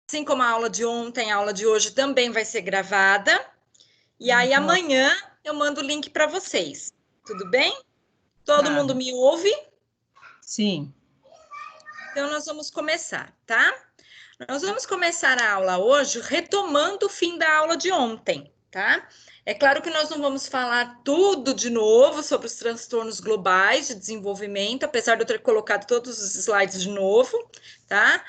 Assim como a aula de ontem, a aula de hoje também vai ser gravada. E aí amanhã eu mando o link para vocês. Tudo bem? Todo mundo me ouve? Sim. Então nós vamos começar, tá? Nós vamos começar a aula hoje retomando o fim da aula de ontem, tá? É claro que nós não vamos falar tudo de novo sobre os transtornos globais de desenvolvimento, apesar de eu ter colocado todos os slides de novo, tá?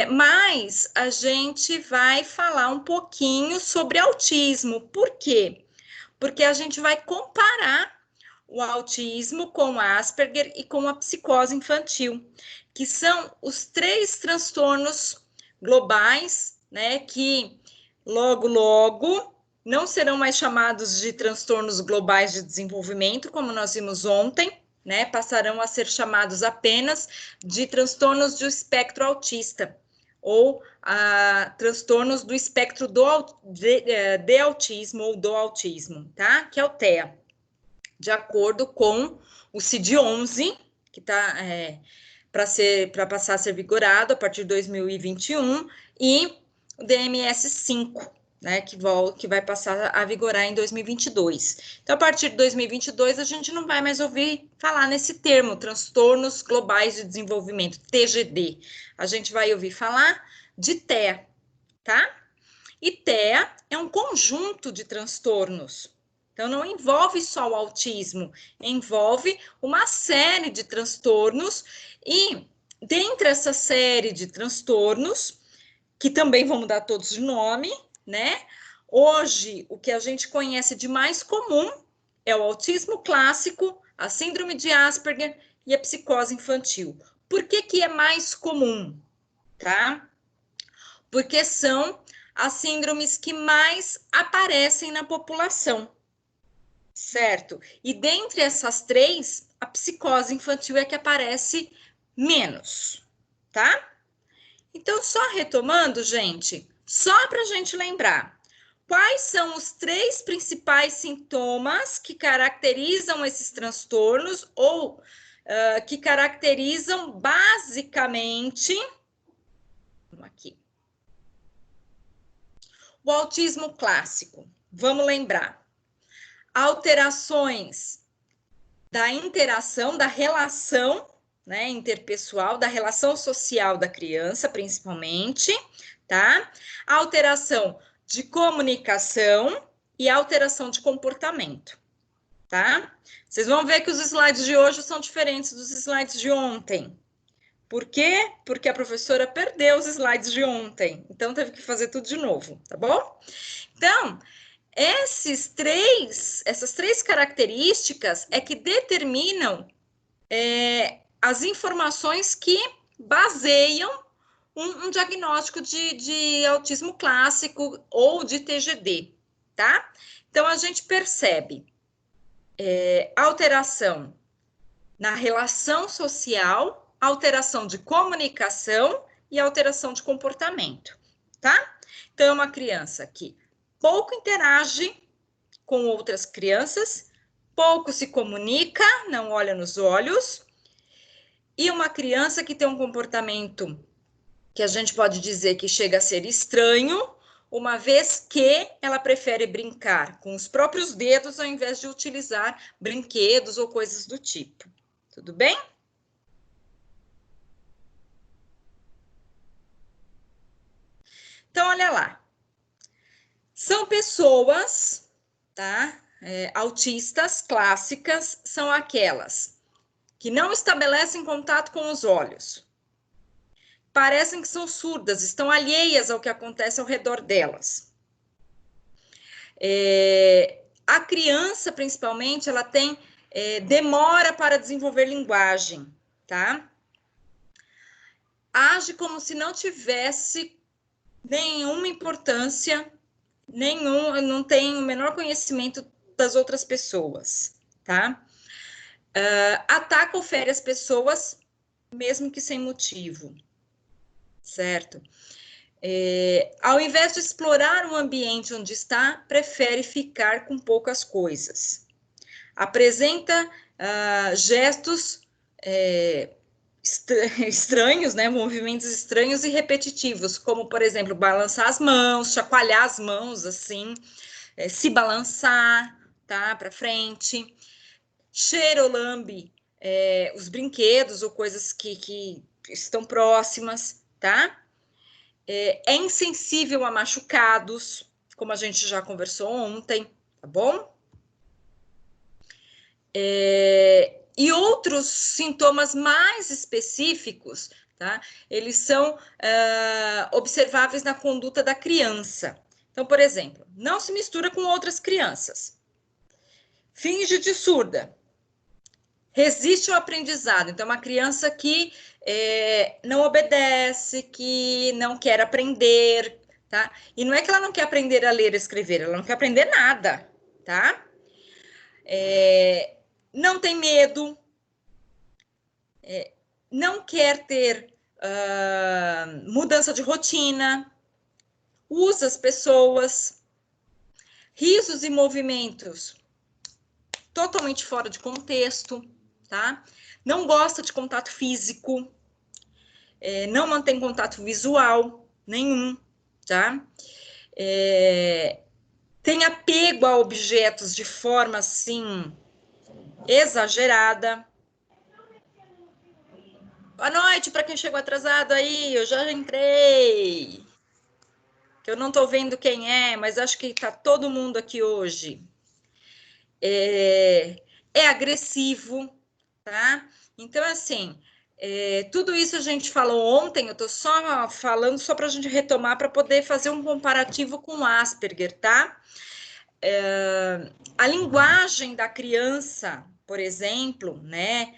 Mas a gente vai falar um pouquinho sobre autismo. Por quê? Porque a gente vai comparar o autismo com o Asperger e com a psicose infantil, que são os 3 transtornos globais, né, que logo não serão mais chamados de transtornos globais de desenvolvimento, como nós vimos ontem, né, passarão a ser chamados apenas de transtornos do espectro autista, ou transtornos do espectro de autismo ou do autismo, tá? Que é o TEA, de acordo com o CID-11, que está para passar a ser vigorado a partir de 2021, e o DMS-5, né, que vai passar a vigorar em 2022. Então, a partir de 2022, a gente não vai mais ouvir falar nesse termo, transtornos globais de desenvolvimento, TGD. A gente vai ouvir falar de TEA, tá? E TEA é um conjunto de transtornos. Então, não envolve só o autismo, envolve uma série de transtornos, e dentre essa série de transtornos, que também vão mudar todos de nome, né? Hoje, o que a gente conhece de mais comum é o autismo clássico, a síndrome de Asperger e a psicose infantil. Por que é mais comum, tá? Porque são as síndromes que mais aparecem na população, certo? E dentre essas 3, a psicose infantil é que aparece menos, tá? Então, só retomando, gente, só para a gente lembrar, quais são os 3 principais sintomas que caracterizam esses transtornos ou que caracterizam basicamente, vamos aqui, o autismo clássico. Vamos lembrar, alterações da interação, da relação, né, interpessoal, da relação social da criança, principalmente, tá? Alteração de comunicação e alteração de comportamento, tá? Vocês vão ver que os slides de hoje são diferentes dos slides de ontem. Por quê? Porque a professora perdeu os slides de ontem, então teve que fazer tudo de novo, tá bom? Então, essas três características é que determinam as informações que baseiam um diagnóstico de autismo clássico ou de TGD, tá? Então, a gente percebe alteração na relação social, alteração de comunicação e alteração de comportamento, tá? Então, é uma criança que pouco interage com outras crianças, pouco se comunica, não olha nos olhos, e uma criança que tem um comportamento que a gente pode dizer que chega a ser estranho, uma vez que ela prefere brincar com os próprios dedos ao invés de utilizar brinquedos ou coisas do tipo. Tudo bem? Então, olha lá. São pessoas, tá? Autistas clássicas são aquelas que não estabelecem contato com os olhos. Parecem que são surdas, estão alheias ao que acontece ao redor delas. A criança, principalmente, ela tem demora para desenvolver linguagem, tá? Age como se não tivesse nenhuma importância, não tem o menor conhecimento das outras pessoas, tá? Ataca ou fere as pessoas, mesmo que sem motivo, certo? Ao invés de explorar o ambiente onde está, prefere ficar com poucas coisas. Apresenta gestos estranhos, né? Movimentos estranhos e repetitivos, como, por exemplo, balançar as mãos, chacoalhar as mãos, assim, se balançar, tá? Para frente. Cheira ou lambe os brinquedos ou coisas que estão próximas, tá? É insensível a machucados, como a gente já conversou ontem, tá bom? E outros sintomas mais específicos, tá? Eles são observáveis na conduta da criança. Então, por exemplo, não se mistura com outras crianças. Finge de surda. Resiste ao aprendizado. Então, uma criança que não obedece, que não quer aprender, tá? E não é que ela não quer aprender a ler e escrever, ela não quer aprender nada, tá? Não tem medo, não quer ter mudança de rotina, usa as pessoas, risos e movimentos totalmente fora de contexto, tá? Não gosta de contato físico, não mantém contato visual nenhum, tá? Tem apego a objetos de forma, assim, exagerada. Boa noite para quem chegou atrasado aí, eu já entrei. Que eu não estou vendo quem é, mas acho que está todo mundo aqui hoje. É agressivo, tá? Então, assim, tudo isso a gente falou ontem, eu estou só falando só para a gente retomar, para poder fazer um comparativo com o Asperger, tá? A linguagem da criança, por exemplo, né,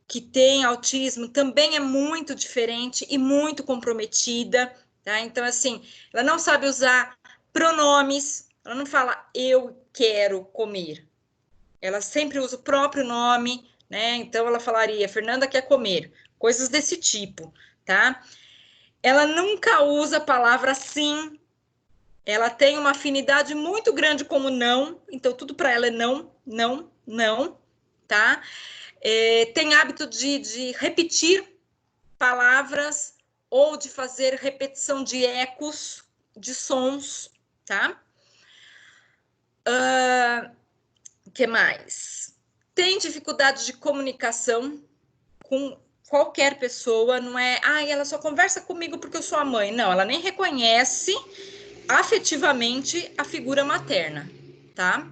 que tem autismo, também é muito diferente e muito comprometida, tá? Então, assim, ela não sabe usar pronomes, ela não fala eu quero comer, ela sempre usa o próprio nome, né? Então, ela falaria Fernanda quer comer, coisas desse tipo, tá? Ela nunca usa a palavra sim, ela tem uma afinidade muito grande com o não, então tudo para ela é não, não, não, tá? Tem hábito de repetir palavras ou de fazer repetição de ecos, de sons, tá? Que mais? Tem dificuldade de comunicação com qualquer pessoa, não é, ela só conversa comigo porque eu sou a mãe. Não, ela nem reconhece afetivamente a figura materna, tá?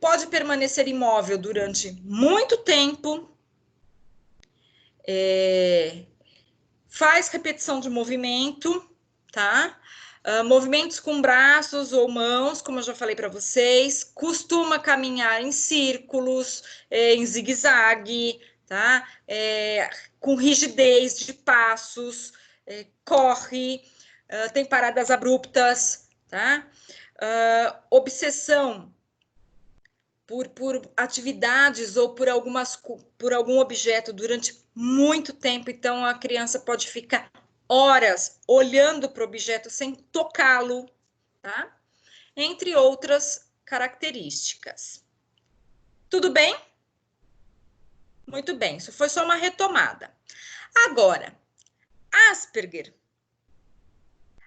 Pode permanecer imóvel durante muito tempo, faz repetição de movimento, tá? Movimentos com braços ou mãos, como eu já falei para vocês, costuma caminhar em círculos, em zigue-zague, tá? Com rigidez de passos, corre, tem paradas abruptas, tá? Obsessão por atividades ou por algum objeto durante muito tempo, então a criança pode ficar horas olhando para o objeto sem tocá-lo, tá? Entre outras características. Tudo bem? Muito bem, isso foi só uma retomada. Agora, Asperger,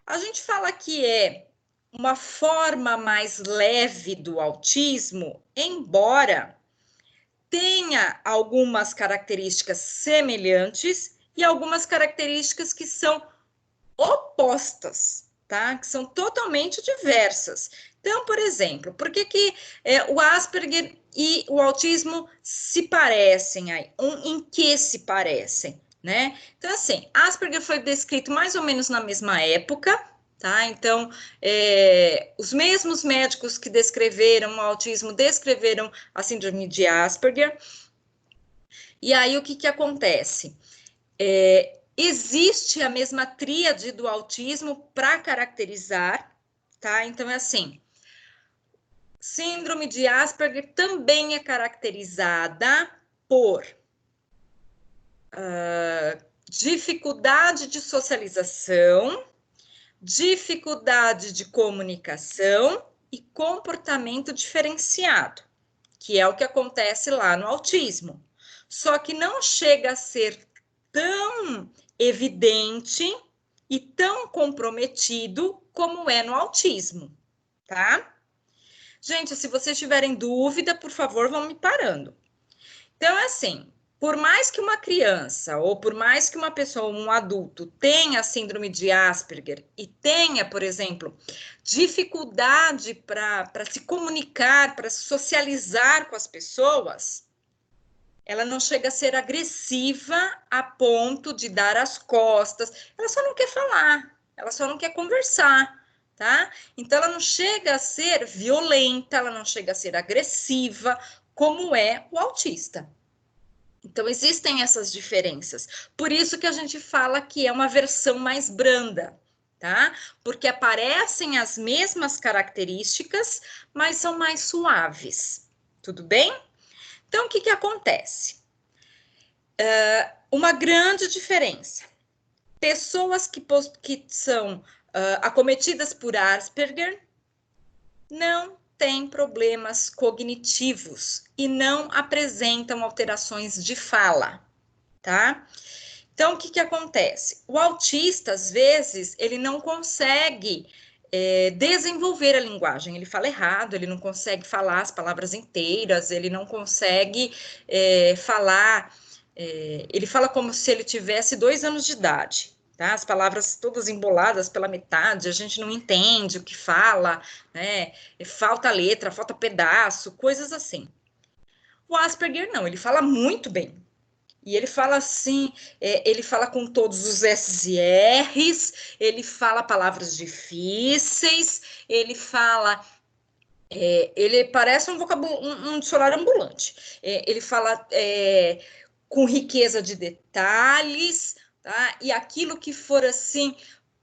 a gente fala que é uma forma mais leve do autismo, embora tenha algumas características semelhantes e algumas características que são opostas, tá? Que são totalmente diversas. Então, por exemplo, por que o Asperger e o autismo se parecem aí? Em que se parecem, né? Então, assim, Asperger foi descrito mais ou menos na mesma época, tá? Então, os mesmos médicos que descreveram o autismo descreveram a síndrome de Asperger. E aí, o que acontece? Existe a mesma tríade do autismo para caracterizar, tá? Então, é assim, síndrome de Asperger também é caracterizada por dificuldade de socialização, dificuldade de comunicação e comportamento diferenciado, que é o que acontece lá no autismo. Só que não chega a ser tão evidente e tão comprometido como é no autismo, tá? Gente, se vocês tiverem dúvida, por favor, vão me parando. Então, assim, por mais que uma criança ou por mais que uma pessoa, um adulto, tenha síndrome de Asperger e tenha, por exemplo, dificuldade para se comunicar, para socializar com as pessoas, ela não chega a ser agressiva a ponto de dar as costas, ela só não quer falar, ela só não quer conversar, tá? Então, ela não chega a ser violenta, ela não chega a ser agressiva, como é o autista. Então, existem essas diferenças. Por isso que a gente fala que é uma versão mais branda, tá? Porque aparecem as mesmas características, mas são mais suaves. Tudo bem? Então, o que que acontece? Uma grande diferença. Pessoas que são acometidas por Asperger não têm problemas cognitivos e não apresentam alterações de fala, tá? Então, o que que acontece? O autista, às vezes, ele não consegue desenvolver a linguagem, ele fala errado, ele não consegue falar as palavras inteiras, ele não consegue falar, ele fala como se ele tivesse 2 anos de idade, tá? As palavras todas emboladas pela metade, a gente não entende o que fala, né? Falta letra, falta pedaço, coisas assim. O Asperger não, ele fala muito bem, e ele fala assim, ele fala com todos os S's e R's, ele fala palavras difíceis, ele fala, ele parece um dicionário ambulante. Ele fala com riqueza de detalhes, tá? E aquilo que for assim,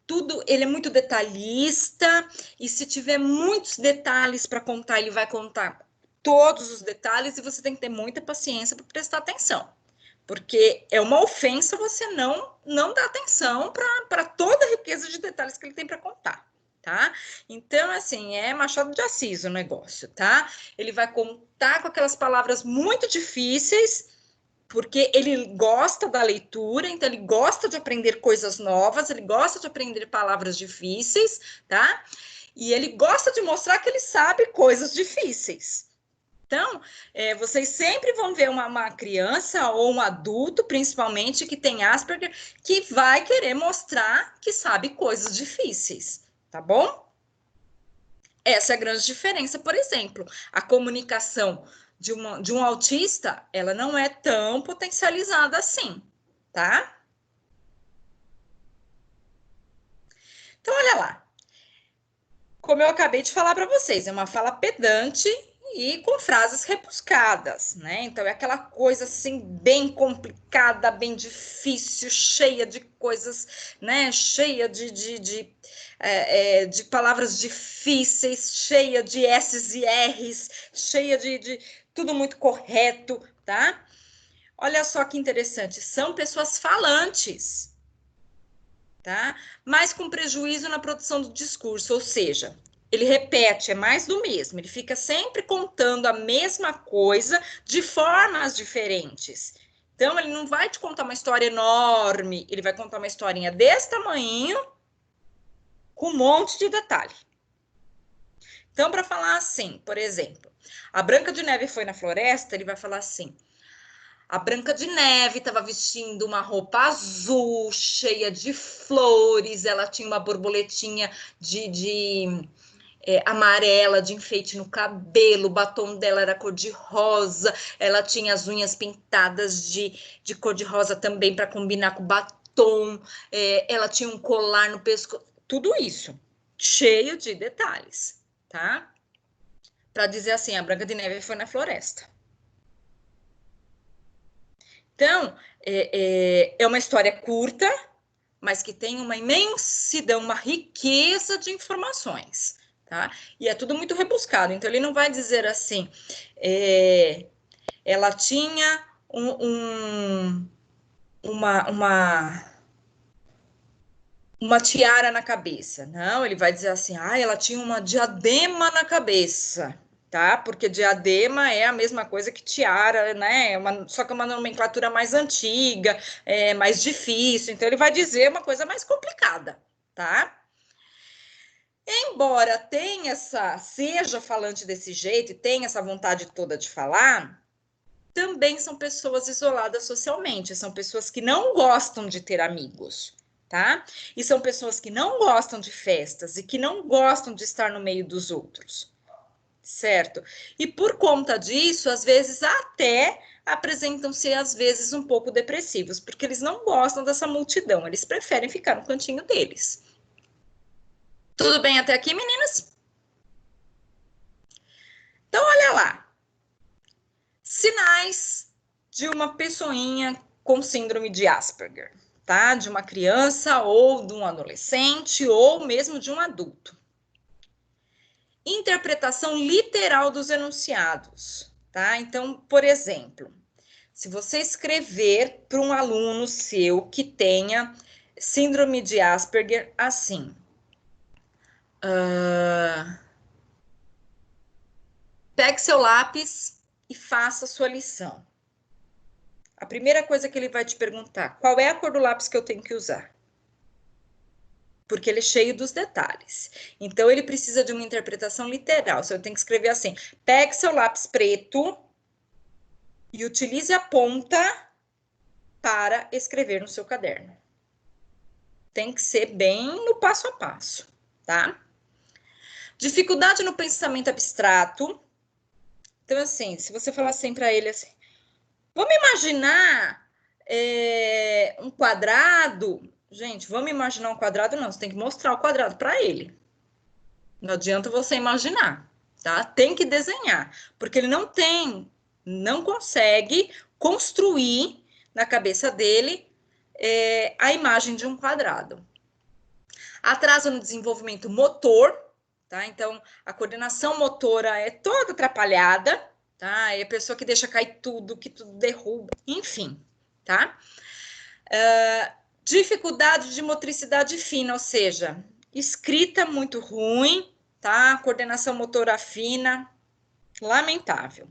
tudo, ele é muito detalhista, e se tiver muitos detalhes para contar, ele vai contar todos os detalhes, e você tem que ter muita paciência para prestar atenção. Porque é uma ofensa você não dar atenção para toda a riqueza de detalhes que ele tem para contar, tá? Então, assim, é Machado de Assis o negócio, tá? Ele vai contar com aquelas palavras muito difíceis, porque ele gosta da leitura, então ele gosta de aprender coisas novas, ele gosta de aprender palavras difíceis, tá? E ele gosta de mostrar que ele sabe coisas difíceis. Então, vocês sempre vão ver uma criança ou um adulto, principalmente, que tem Asperger, que vai querer mostrar que sabe coisas difíceis, tá bom? Essa é a grande diferença. Por exemplo, a comunicação de um autista, ela não é tão potencializada assim, tá? Então, olha lá. Como eu acabei de falar para vocês, é uma fala pedante e com frases rebuscadas, né? Então é aquela coisa assim bem complicada, bem difícil, cheia de coisas, né? Cheia de palavras difíceis, cheia de S's e R's, cheia de tudo muito correto, tá? Olha só que interessante, são pessoas falantes, tá? Mas com prejuízo na produção do discurso, ou seja, ele repete, é mais do mesmo, ele fica sempre contando a mesma coisa de formas diferentes. Então, ele não vai te contar uma história enorme, ele vai contar uma historinha desse tamanho, com um monte de detalhe. Então, para falar assim, por exemplo, a Branca de Neve foi na floresta, ele vai falar assim: a Branca de Neve estava vestindo uma roupa azul, cheia de flores, ela tinha uma borboletinha amarela de enfeite no cabelo, o batom dela era cor-de-rosa, ela tinha as unhas pintadas de cor-de-rosa também para combinar com o batom, ela tinha um colar no pescoço, tudo isso, cheio de detalhes, tá? Para dizer assim, a Branca de Neve foi na floresta. Então, é uma história curta, mas que tem uma imensidão, uma riqueza de informações, tá? E é tudo muito rebuscado. Então, ele não vai dizer assim, ela tinha uma tiara na cabeça. Não, ele vai dizer assim, ela tinha uma diadema na cabeça. tá? Porque diadema é a mesma coisa que tiara, né? Só que é uma nomenclatura mais antiga, mais difícil. Então, ele vai dizer uma coisa mais complicada, tá? Embora seja falante desse jeito e tenha essa vontade toda de falar, também são pessoas isoladas socialmente, são pessoas que não gostam de ter amigos, tá? E são pessoas que não gostam de festas e que não gostam de estar no meio dos outros, certo? E por conta disso, às vezes até apresentam-se às vezes um pouco depressivos, porque eles não gostam dessa multidão, eles preferem ficar no cantinho deles. Tudo bem até aqui, meninas? Então, olha lá. Sinais de uma pessoinha com síndrome de Asperger, tá? De uma criança ou de um adolescente ou mesmo de um adulto. Interpretação literal dos enunciados, tá? Então, por exemplo, se você escrever para um aluno seu que tenha síndrome de Asperger assim, pegue seu lápis e faça a sua lição. A primeira coisa que ele vai te perguntar, qual é a cor do lápis que eu tenho que usar? Porque ele é cheio dos detalhes. Então, ele precisa de uma interpretação literal. Você tem que escrever assim, pegue seu lápis preto e utilize a ponta para escrever no seu caderno. Tem que ser bem no passo a passo, tá? Dificuldade no pensamento abstrato. Então, assim, se você falar assim para ele assim, vamos imaginar um quadrado. Gente, vamos imaginar um quadrado? Não, você tem que mostrar o quadrado para ele. Não adianta você imaginar, tá? Tem que desenhar, porque ele não consegue construir na cabeça dele a imagem de um quadrado. Atraso no desenvolvimento motor, tá? Então, a coordenação motora é toda atrapalhada, tá? É a pessoa que deixa cair tudo, que tudo derruba, enfim, tá? Dificuldade de motricidade fina, ou seja, escrita muito ruim, tá? Coordenação motora fina, lamentável.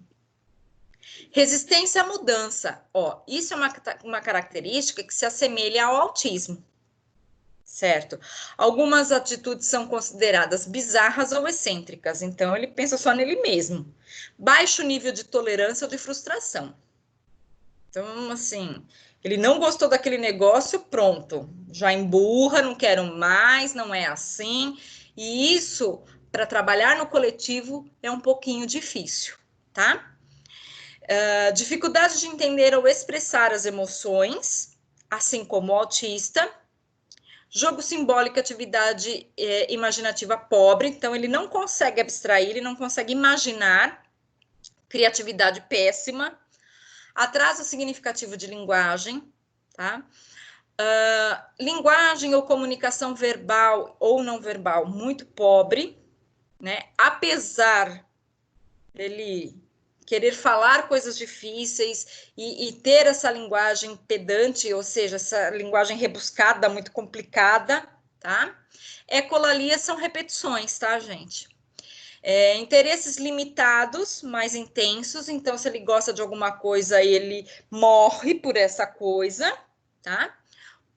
Resistência à mudança, ó, isso é uma característica que se assemelha ao autismo, certo? Algumas atitudes são consideradas bizarras ou excêntricas, então ele pensa só nele mesmo. Baixo nível de tolerância ou de frustração. Então, assim, ele não gostou daquele negócio, pronto, já emburra, não quero mais, não é assim. E isso, para trabalhar no coletivo, é um pouquinho difícil, tá? Dificuldade de entender ou expressar as emoções, assim como o autista. Jogo simbólico, atividade imaginativa pobre, então ele não consegue abstrair, ele não consegue imaginar, criatividade péssima. Atraso significativo de linguagem, tá? Linguagem ou comunicação verbal ou não verbal muito pobre, né? Apesar dele querer falar coisas difíceis e ter essa linguagem pedante, ou seja, essa linguagem rebuscada, muito complicada, tá? Ecolalia são repetições, tá, gente? Interesses limitados, mais intensos, então se ele gosta de alguma coisa, ele morre por essa coisa, tá?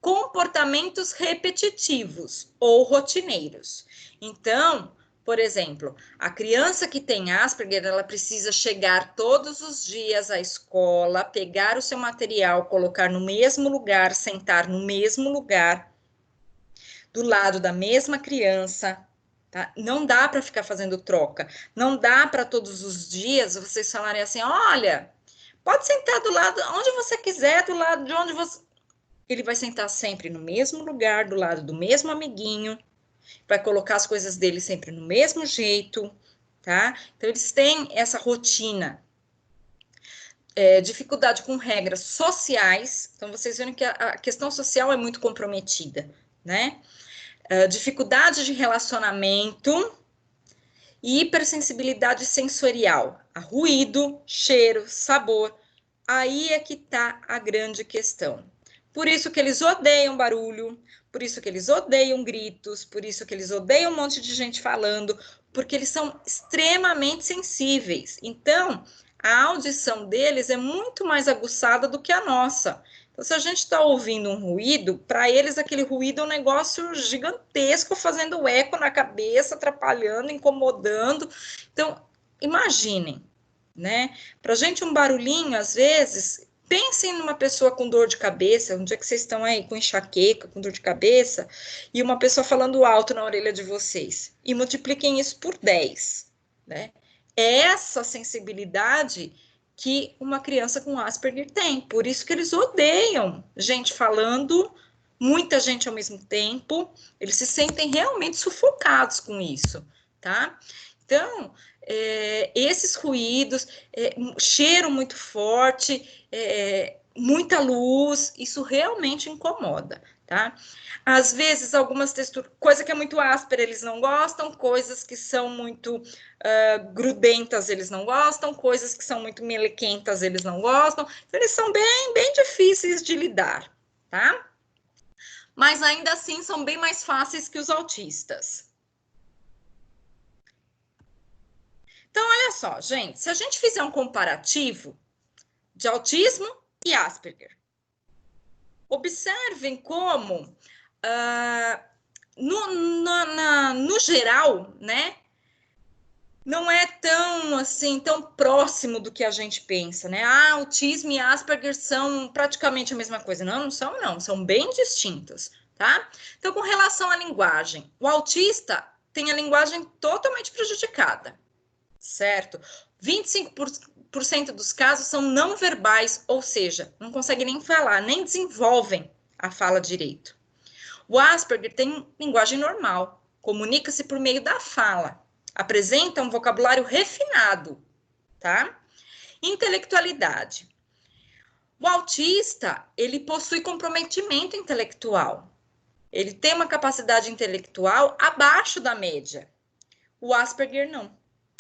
Comportamentos repetitivos ou rotineiros. Então, por exemplo, a criança que tem Asperger, ela precisa chegar todos os dias à escola, pegar o seu material, colocar no mesmo lugar, sentar no mesmo lugar, do lado da mesma criança, tá? Não dá para ficar fazendo troca. Não dá para todos os dias vocês falarem assim: olha, pode sentar do lado onde você quiser, do lado de onde você. Ele vai sentar sempre no mesmo lugar, do lado do mesmo amiguinho, vai colocar as coisas dele sempre no mesmo jeito, tá? Então, eles têm essa rotina. Dificuldade com regras sociais. Então, vocês viram que a questão social é muito comprometida, né? Dificuldade de relacionamento e hipersensibilidade sensorial, a ruído, cheiro, sabor. Aí é que está a grande questão. Por isso que eles odeiam barulho, por isso que eles odeiam gritos, por isso que eles odeiam um monte de gente falando, porque eles são extremamente sensíveis. Então, a audição deles é muito mais aguçada do que a nossa. Então, se a gente está ouvindo um ruído, para eles aquele ruído é um negócio gigantesco, fazendo eco na cabeça, atrapalhando, incomodando. Então, imaginem, né? Para a gente um barulhinho, às vezes, pensem numa pessoa com dor de cabeça, um dia que vocês estão aí com enxaqueca, com dor de cabeça, e uma pessoa falando alto na orelha de vocês, e multipliquem isso por 10, né? É essa sensibilidade que uma criança com Asperger tem, por isso que eles odeiam gente falando, muita gente ao mesmo tempo, eles se sentem realmente sufocados com isso, tá? Então, esses ruídos, cheiro muito forte, muita luz, isso realmente incomoda, tá? Às vezes, algumas texturas, coisa que é muito áspera, eles não gostam, coisas que são muito grudentas, eles não gostam, coisas que são muito melequentas, eles não gostam, então, eles são bem, bem difíceis de lidar, tá? Mas ainda assim, são bem mais fáceis que os autistas. Então, olha só, gente, se a gente fizer um comparativo de autismo e Asperger, observem como, no geral, né, não é tão, assim, tão próximo do que a gente pensa, né? Ah, autismo e Asperger são praticamente a mesma coisa. Não, não são, não. São bem distintos, tá? Então, com relação à linguagem, o autista tem a linguagem totalmente prejudicada, certo? 25% dos casos são não verbais, ou seja, não conseguem nem falar, nem desenvolvem a fala direito. O Asperger tem linguagem normal, comunica-se por meio da fala, apresenta um vocabulário refinado, tá? Intelectualidade. O autista, ele possui comprometimento intelectual. Ele tem uma capacidade intelectual abaixo da média. O Asperger não.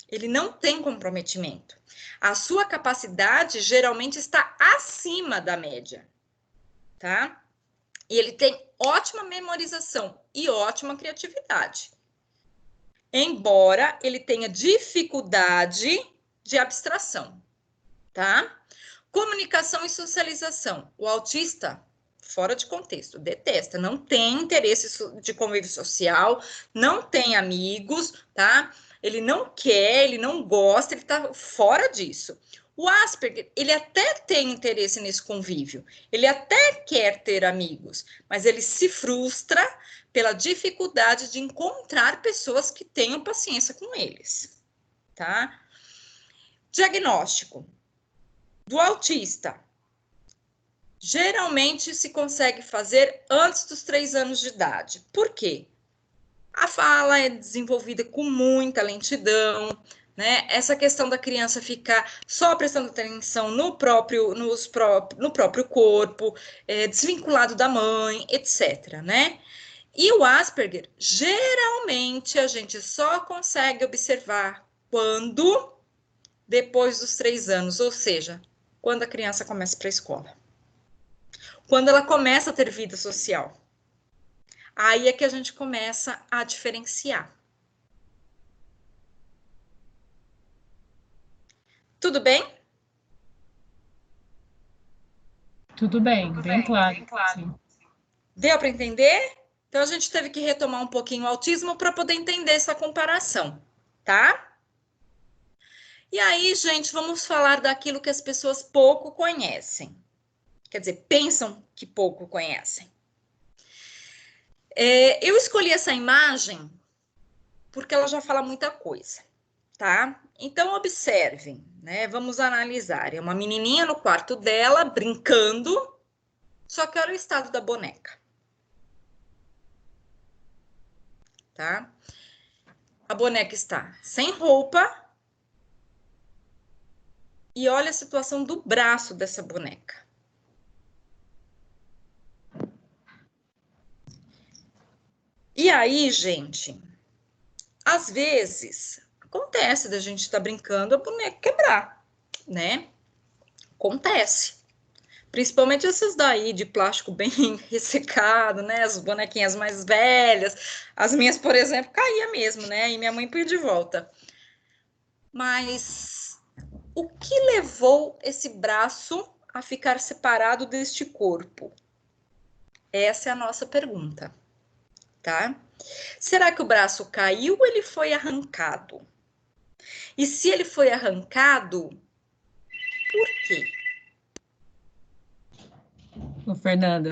Ele não tem comprometimento. A sua capacidade geralmente está acima da média, tá? E ele tem ótima memorização e ótima criatividade. Embora ele tenha dificuldade de abstração, tá? Comunicação e socialização. O autista, fora de contexto, detesta, não tem interesse de convívio social, não tem amigos, tá? Ele não quer, ele não gosta, ele tá fora disso. O Asperger, ele até tem interesse nesse convívio, ele até quer ter amigos, mas ele se frustra pela dificuldade de encontrar pessoas que tenham paciência com eles, tá? Diagnóstico do autista. Geralmente se consegue fazer antes dos 3 anos de idade. Por quê? A fala é desenvolvida com muita lentidão, né? Essa questão da criança ficar só prestando atenção no próprio corpo, desvinculado da mãe, etc, né? E o Asperger, geralmente a gente só consegue observar quando depois dos 3 anos, ou seja, quando a criança começa para a escola. Quando ela começa a ter vida social. Aí é que a gente começa a diferenciar. Tudo bem? Tudo bem, bem claro. Sim. Deu para entender? Então a gente teve que retomar um pouquinho o autismo para poder entender essa comparação, tá? E aí, gente, vamos falar daquilo que as pessoas pouco conhecem. Quer dizer, pensam que pouco conhecem. Eu escolhi essa imagem porque ela já fala muita coisa, tá? Então, observem, né? Vamos analisar. É uma menininha no quarto dela, brincando, só que olha o estado da boneca, tá? A boneca está sem roupa e olha a situação do braço dessa boneca. E aí, gente, às vezes acontece da gente estar brincando, a boneca quebrar, né? Acontece. Principalmente essas daí de plástico bem ressecado, né? As bonequinhas mais velhas. As minhas, por exemplo, caía mesmo, né? E minha mãe põe de volta. Mas o que levou esse braço a ficar separado deste corpo? Essa é a nossa pergunta, tá? Será que o braço caiu ou ele foi arrancado? E se ele foi arrancado, por quê? Ô, Fernanda,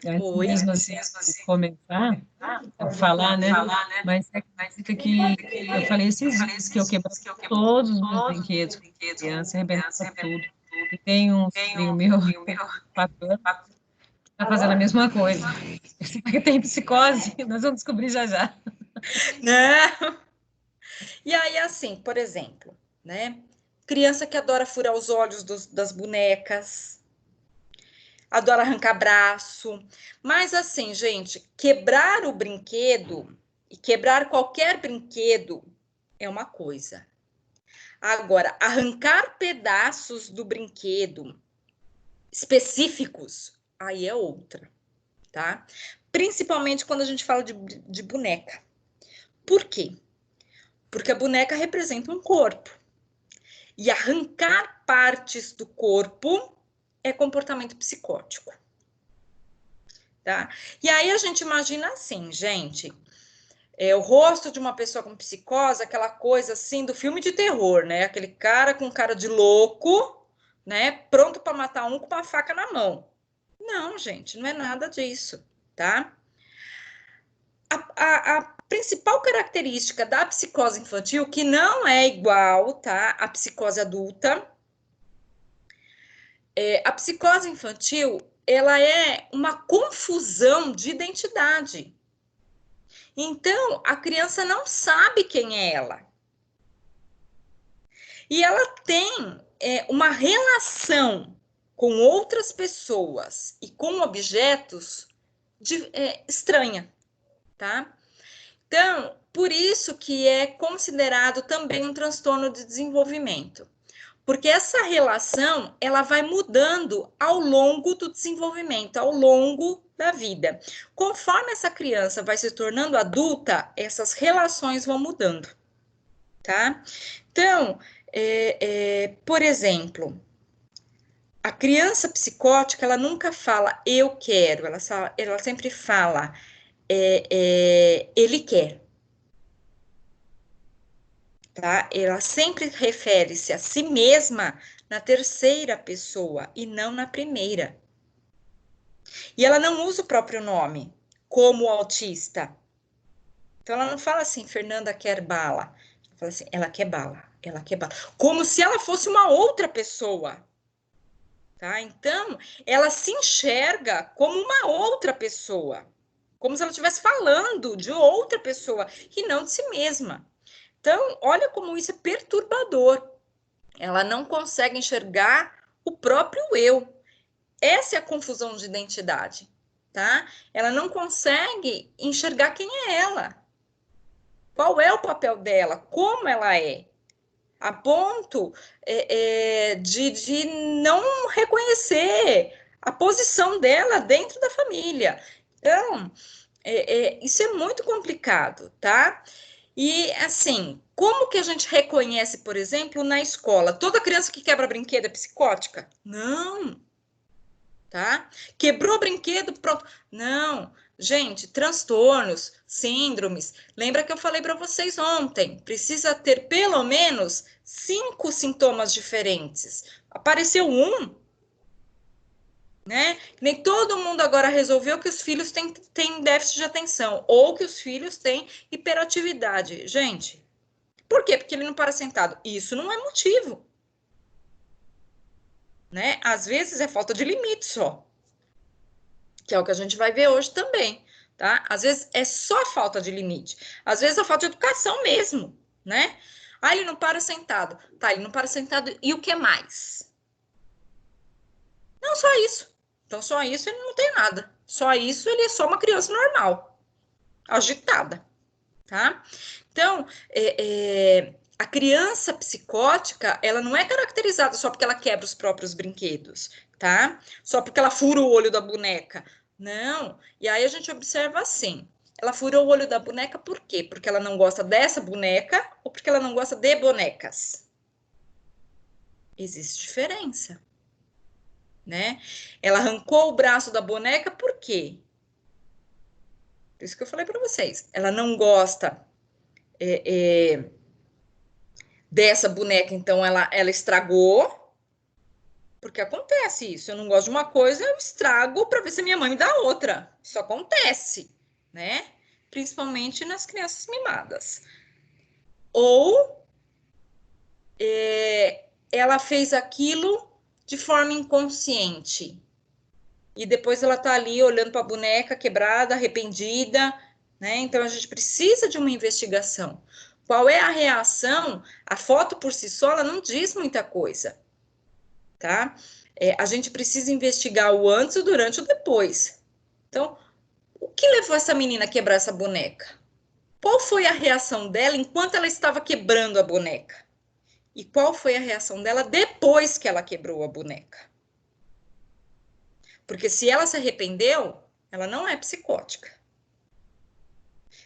antes Oi? mesmo assim de começar a falar, né? Mas você acredita que eu falei esses dias que eu quebrava todos os meus brinquedos quando criança, arrebentava tudo. E tem um sobrinho meu, 4 anos, que tá fazendo a mesma coisa. Será que tem psicose? Nós vamos descobrir já já. Não. E aí, assim, por exemplo, né? Criança que adora furar os olhos das bonecas, adora arrancar braço. Mas assim, gente, quebrar o brinquedo e quebrar qualquer brinquedo é uma coisa. Agora, arrancar pedaços do brinquedo específicos, aí é outra, tá? Principalmente quando a gente fala de boneca. Por quê? Porque a boneca representa um corpo. E arrancar partes do corpo é comportamento psicótico. Tá? E aí a gente imagina assim, gente, o rosto de uma pessoa com psicose, aquela coisa assim do filme de terror, né? Aquele cara com cara de louco, né? Pronto para matar um com uma faca na mão. Não, gente, não é nada disso, tá? A principal característica da psicose infantil, que não é igual, tá? À psicose adulta, a psicose infantil, ela é uma confusão de identidade. Então, a criança não sabe quem é ela. E ela tem uma relação com outras pessoas e com objetos estranha, tá? Então, por isso que é considerado também um transtorno de desenvolvimento. Porque essa relação, ela vai mudando ao longo do desenvolvimento, ao longo da vida. Conforme essa criança vai se tornando adulta, essas relações vão mudando, tá? Então, por exemplo, a criança psicótica, ela nunca fala eu quero, ela sempre fala ele quer. Tá? Ela sempre refere-se a si mesma na terceira pessoa e não na primeira. E ela não usa o próprio nome, como o autista. Então, ela não fala assim, Fernanda quer bala. Ela fala assim, ela quer bala, ela quer bala. Como se ela fosse uma outra pessoa. Tá? Então, ela se enxerga como uma outra pessoa. Como se ela estivesse falando de outra pessoa e não de si mesma. Então, olha como isso é perturbador. Ela não consegue enxergar o próprio eu. Essa é a confusão de identidade, tá? Ela não consegue enxergar quem é ela. Qual é o papel dela? Como ela é? A ponto de não reconhecer a posição dela dentro da família. Então, isso é muito complicado, tá? E, assim, como que a gente reconhece, por exemplo, na escola? Toda criança que quebra brinquedo é psicótica? Não, tá? Quebrou brinquedo, pronto. Não, gente, transtornos, síndromes. Lembra que eu falei para vocês ontem? Precisa ter pelo menos 5 sintomas diferentes. Apareceu um, né? Nem todo mundo agora resolveu que os filhos têm déficit de atenção ou que os filhos têm hiperatividade. Gente, por quê? Porque ele não para sentado. Isso não é motivo, né? Às vezes é falta de limite só, que é o que a gente vai ver hoje também, tá? Às vezes é só falta de limite. Às vezes é falta de educação mesmo, né? Ah, ele não para sentado. Tá, ele não para sentado e o que mais? Não, só isso. Então, só isso ele não tem nada. Só isso ele é só uma criança normal, agitada, tá? Então, a criança psicótica, ela não é caracterizada só porque ela quebra os próprios brinquedos, tá? Só porque ela fura o olho da boneca. Não. E aí a gente observa assim. Ela furou o olho da boneca por quê? Porque ela não gosta dessa boneca ou porque ela não gosta de bonecas? Existe diferença, né? Ela arrancou o braço da boneca por quê? Por isso que eu falei para vocês. Ela não gosta dessa boneca, então ela estragou, porque acontece isso. Eu não gosto de uma coisa, eu estrago para ver se a minha mãe me dá outra. Isso acontece, né? Principalmente nas crianças mimadas. Ou ela fez aquilo de forma inconsciente. E depois ela tá ali olhando para a boneca quebrada, arrependida, né? Então a gente precisa de uma investigação. Qual é a reação? A foto por si só, ela não diz muita coisa, tá? A gente precisa investigar o antes, o durante e o depois. Então, o que levou essa menina a quebrar essa boneca? Qual foi a reação dela enquanto ela estava quebrando a boneca? E qual foi a reação dela depois que ela quebrou a boneca? Porque se ela se arrependeu, ela não é psicótica.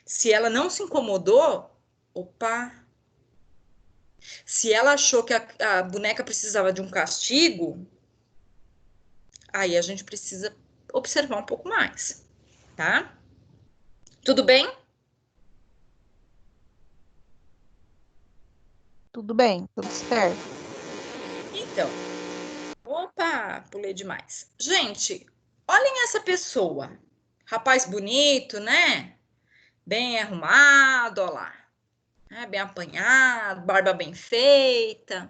Se ela não se incomodou, opa. Se ela achou que a boneca precisava de um castigo, aí a gente precisa observar um pouco mais, tá? Tudo bem? Tudo bem, tudo certo. Então, opa, pulei demais. Gente, olhem essa pessoa. Rapaz bonito, né? Bem arrumado, ó lá. Bem apanhado, barba bem feita,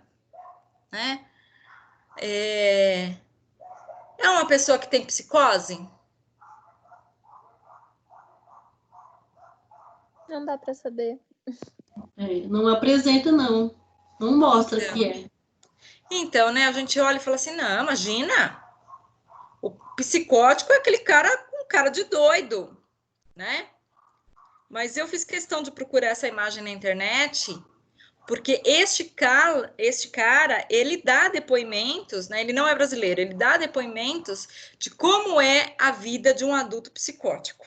né? É uma pessoa que tem psicose? Não dá para saber. Não apresenta, não. Não mostra que é. Então, né, a gente olha e fala assim, não, imagina, o psicótico é aquele cara com cara de doido, né? Mas eu fiz questão de procurar essa imagem na internet, porque este cara, ele dá depoimentos, né? Ele não é brasileiro, ele dá depoimentos de como é a vida de um adulto psicótico.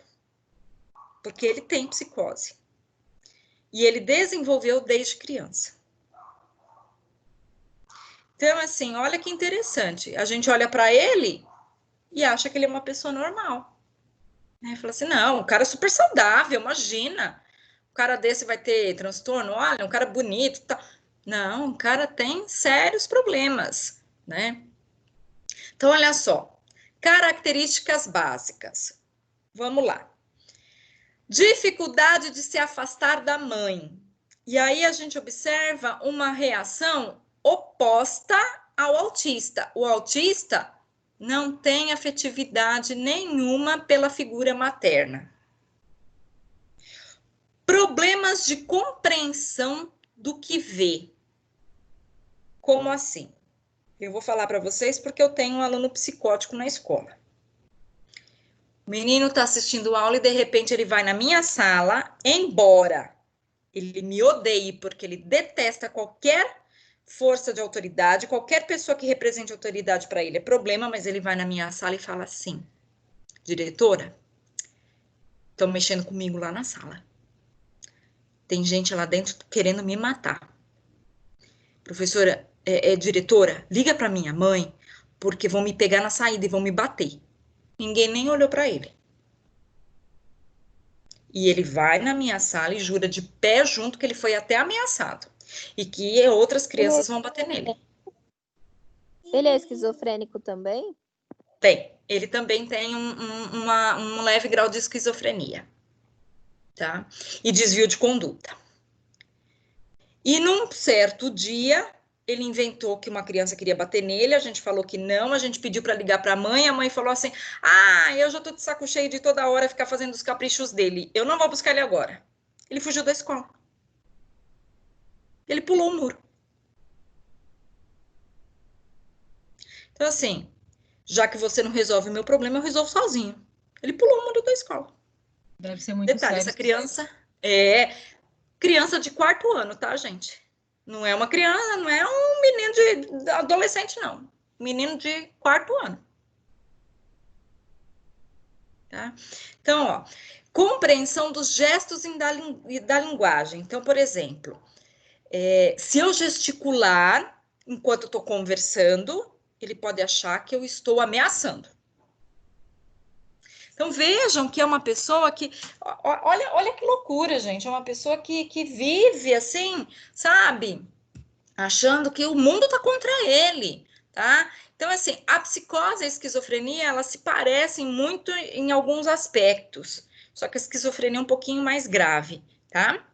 Porque ele tem psicose. E ele desenvolveu desde criança. Então, assim, olha que interessante. A gente olha para ele e acha que ele é uma pessoa normal. Né? Fala assim, não, o cara é super saudável, imagina. O cara desse vai ter transtorno, olha, um cara bonito, tá. Não, o cara tem sérios problemas, né? Então, olha só, características básicas. Vamos lá. Dificuldade de se afastar da mãe. E aí a gente observa uma reação oposta ao autista. O autista não tem afetividade nenhuma pela figura materna. Problemas de compreensão do que vê. Como assim? Eu vou falar para vocês porque eu tenho um aluno psicótico na escola. O menino está assistindo aula e de repente ele vai na minha sala, embora ele me odeie porque ele detesta qualquer força de autoridade, qualquer pessoa que represente autoridade para ele é problema, mas ele vai na minha sala e fala assim: diretora, estão mexendo comigo lá na sala. Tem gente lá dentro querendo me matar. Professora, diretora, liga para minha mãe, porque vão me pegar na saída e vão me bater. Ninguém nem olhou para ele. E ele vai na minha sala e jura de pé junto que ele foi até ameaçado. E que outras crianças vão bater nele. Ele é esquizofrênico também? Tem. Ele também tem um leve grau de esquizofrenia. Tá? E desvio de conduta. E num certo dia, ele inventou que uma criança queria bater nele, a gente falou que não, a gente pediu para ligar para a mãe falou assim, eu já tô de saco cheio de toda hora ficar fazendo os caprichos dele, eu não vou buscar ele agora. Ele fugiu da escola. Ele pulou o muro. Então, assim, já que você não resolve o meu problema, eu resolvo sozinho. Ele pulou o muro da escola. Deve ser muito Detalhe, sério. essa criança é criança de 4º ano, tá, gente? Não é uma criança, não é um menino de adolescente, não. Menino de 4º ano. Tá? Então, ó, compreensão dos gestos e da linguagem. Então, por exemplo, se eu gesticular enquanto eu estou conversando, ele pode achar que eu estou ameaçando. Então, vejam que é uma pessoa que... Olha que loucura, gente. É uma pessoa que vive assim, sabe? Achando que o mundo está contra ele, tá? Então, assim, a psicose e a esquizofrenia, elas se parecem muito em alguns aspectos. Só que a esquizofrenia é um pouquinho mais grave, tá?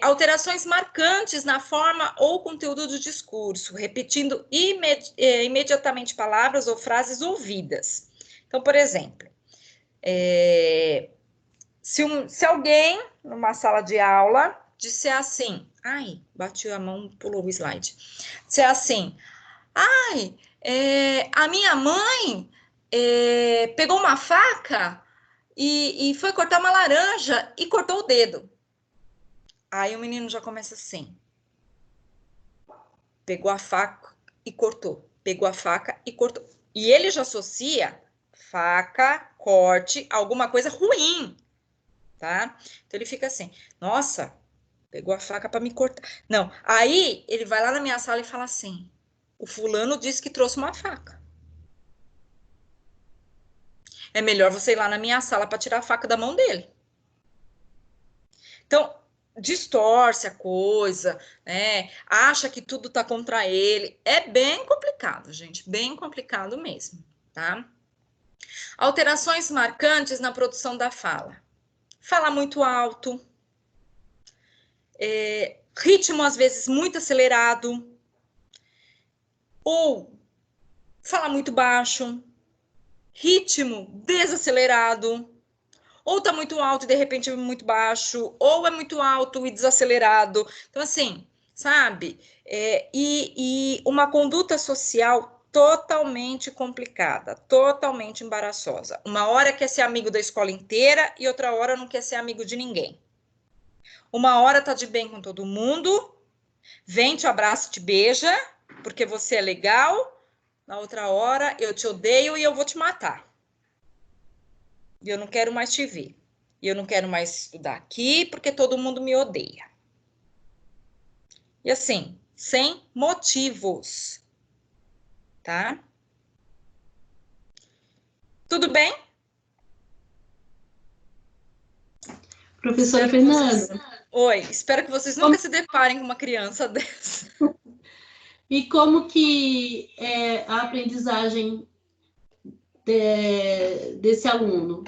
Alterações marcantes na forma ou conteúdo do discurso, repetindo imediatamente palavras ou frases ouvidas. Então, por exemplo, se alguém, numa sala de aula, disser assim, ai, bati a mão, pulou o slide, disser assim, ai, a minha mãe pegou uma faca e foi cortar uma laranja e cortou o dedo. Aí o menino já começa assim, pegou a faca e cortou, pegou a faca e cortou. E ele já associa faca, corte, alguma coisa ruim, tá? Então ele fica assim, nossa, pegou a faca para me cortar. Não, aí ele vai lá na minha sala e fala assim, o fulano disse que trouxe uma faca. É melhor você ir lá na minha sala para tirar a faca da mão dele. Então, distorce a coisa, né? Acha que tudo tá contra ele. É bem complicado, gente, bem complicado mesmo, tá? Alterações marcantes na produção da fala. Fala muito alto, ritmo às vezes muito acelerado, ou fala muito baixo, ritmo desacelerado, ou tá muito alto e de repente é muito baixo, ou é muito alto e desacelerado. Então, assim, sabe? E uma conduta social totalmente complicada, totalmente embaraçosa. Uma hora quer ser amigo da escola inteira e outra hora não quer ser amigo de ninguém. Uma hora tá de bem com todo mundo, vem, te abraça, te beija, porque você é legal. Na outra hora, eu te odeio e eu vou te matar. E eu não quero mais te ver. E eu não quero mais estudar aqui porque todo mundo me odeia. E assim, sem motivos, tá? Tudo bem? Professora Espero que vocês... Fernanda, Oi, espero que vocês nunca se deparem com uma criança dessa. e como que é a aprendizagem desse aluno?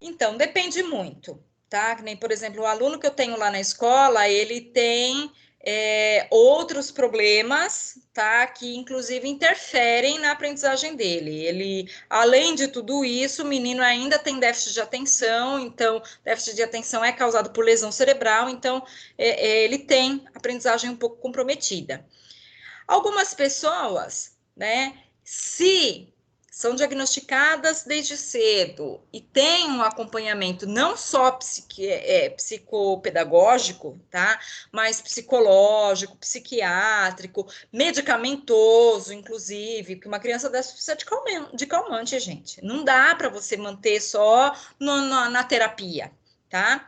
Então, depende muito, tá? Que nem, por exemplo, o aluno que eu tenho lá na escola, ele tem outros problemas, tá? Que inclusive interferem na aprendizagem dele. Ele, além de tudo isso, o menino ainda tem déficit de atenção, então, déficit de atenção é causado por lesão cerebral, então, ele tem aprendizagem um pouco comprometida. Algumas pessoas, né, se são diagnosticadas desde cedo e têm um acompanhamento não só psicopedagógico, tá, mas psicológico, psiquiátrico, medicamentoso, inclusive, porque uma criança dessa precisa de calmante, gente. Não dá para você manter só na terapia, tá?